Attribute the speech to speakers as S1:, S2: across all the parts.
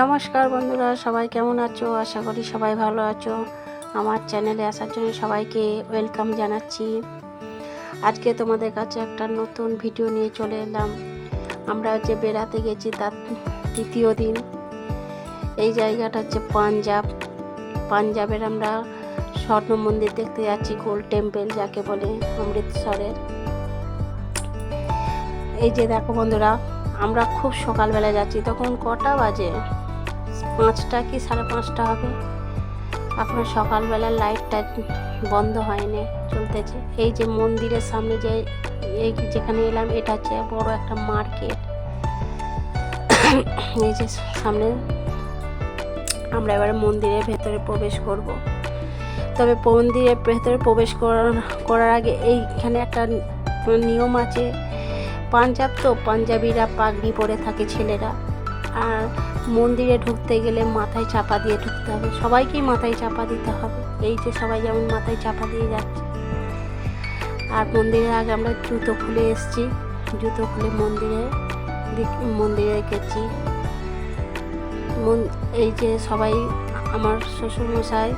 S1: নমস্কার বন্ধুরা, সবাই কেমন আছো? আশা করি সবাই ভালো আছো। আমার চ্যানেলে আসার জন্য সবাইকে ওয়েলকাম জানাচ্ছি। আজকে তোমাদের কাছে একটা নতুন ভিডিও নিয়ে চলে এলাম। আমরা যে বেড়াতে গেছি তার দ্বিতীয় দিন। এই জায়গাটা হচ্ছে পাঞ্জাবের আমরা স্বর্ণ মন্দির দেখতে যাচ্ছি, গোল্ড টেম্পল যাকে বলে, অমৃতসরের। এই যে দেখো বন্ধুরা, আমরা খুব সকালবেলা যাচ্ছি। তখন কটা বাজে? 5টা কি 5:30 হবে। এখনো সকালবেলার লাইটটা বন্ধ হয়নি, চলতেছে। এই যে মন্দিরের সামনে যে যেখানে এলাম, এটা হচ্ছে বড় একটা মার্কেট। এই যে সামনে আমরা এবারে মন্দিরের ভেতরে প্রবেশ করব। তবে মন্দিরের ভেতরে প্রবেশ করার আগে এইখানে একটা নিয়ম আছে। পাঞ্জাব তো, পাঞ্জাবিরা পাগড়ি পরে থাকে ছেলেরা। আর মন্দিরে ঢুকতে গেলে মাথায় চাপা দিয়ে ঢুকতে হবে, সবাইকেই মাথায় চাপা দিতে হবে। এই যে সবাই যেমন মাথায় চাপা দিয়ে যাচ্ছে। আর মন্দিরের আগে আমরা জুতো খুলে এসেছি, জুতো খুলে মন্দিরে গেছি। এই যে সবাই, আমার শ্বশুরমশাই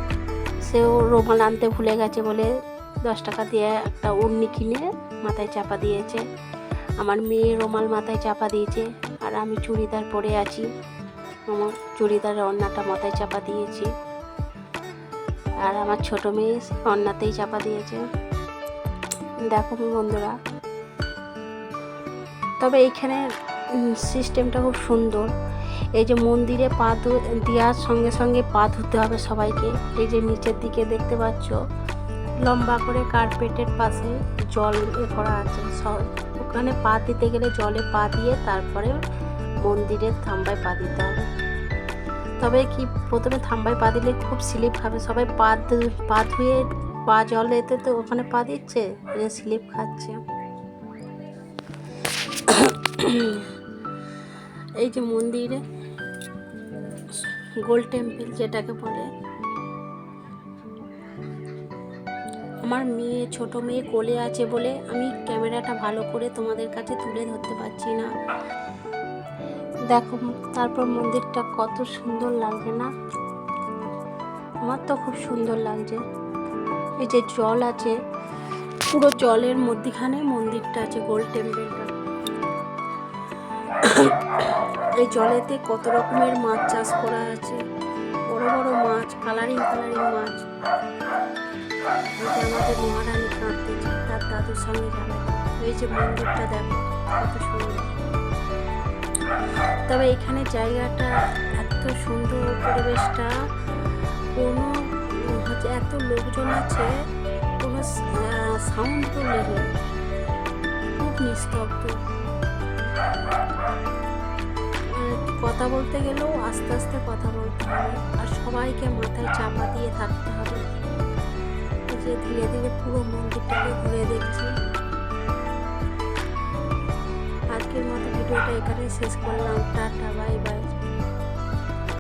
S1: সেও রুমাল আনতে ভুলে গেছে বলে 10 টাকা দিয়ে একটা উড়নি কিনে মাথায় চাপা দিয়েছে। আমার মেয়ে রুমাল মাথায় চাপা দিয়েছে, আর আমি চুড়িদার পরে আছি। আমার চুড়িদারের ওড়নাটা মাথায় চাপা দিয়েছি, আর আমার ছোট মেয়ে ওড়নাতেই চাপা দিয়েছে। দেখো বন্ধুরা, তবে এইখানে সিস্টেমটা খুব সুন্দর। এই যে মন্দিরে পা দেওয়ার সঙ্গে সঙ্গে পা ধুতে হবে সবাইকে। এই যে নিচের দিকে দেখতে পাচ্ছ, লম্বা করে কার্পেটের পাশে জল করা আছে। ওখানে পা দিতে গেলে জলে পা দিয়ে তারপরে মন্দিরের থাম্বায় পা দিতে হবে। তবে কি, প্রথমে থাম্বায় পা দিলে খুব স্লিপ খাবে। সবাই পা ধুয়ে পা জল এতে তো ওখানে পা দিচ্ছে, স্লিপ খাচ্ছে। এই যে মন্দিরে গোল্ড টেম্পল যেটাকে বলে, আমার মেয়ে, ছোট মেয়ে কোলে আছে বলে আমি ক্যামেরাটা ভালো করে তোমাদের কাছে তুলে ধরতে পারছি না। দেখো তারপর মন্দিরটা কত সুন্দর লাগছে না? আমার তো খুব সুন্দর লাগছে। এই যে জল আছে, পুরো জলের মধ্যখানে মন্দিরটা আছে, গোল্ড টেম্পলটা। এই জলেতে কত রকমের মাছ চাষ করা আছে, বড় বড় মাছ, কালারিং মাছ। এই যে আমাদের মহারানী কাঁদতেছে, তার দাদুর সঙ্গে যাবে। এই যে মন্দিরটা দেখো কত সুন্দর। তবে এখানে জায়গাটা এত সুন্দর, পরিবেশটা, কোনো হচ্ছে এত লোকজন আছে, কোনো সাউন্ড করলে নেই, খুব নিস্তব্ধ। কথা বলতে গেলেও আস্তে আস্তে কথা বলতে হবে, আর সবাইকে মাথায় চাপা দিয়ে থাকতে হবে। যে ধীরে ধীরে পুরো মন্দিরটাকে ঘুরে দেখছি। আজকের মতো ভিডিওটা এখানে শেষ করলাম। Tata, bye bye.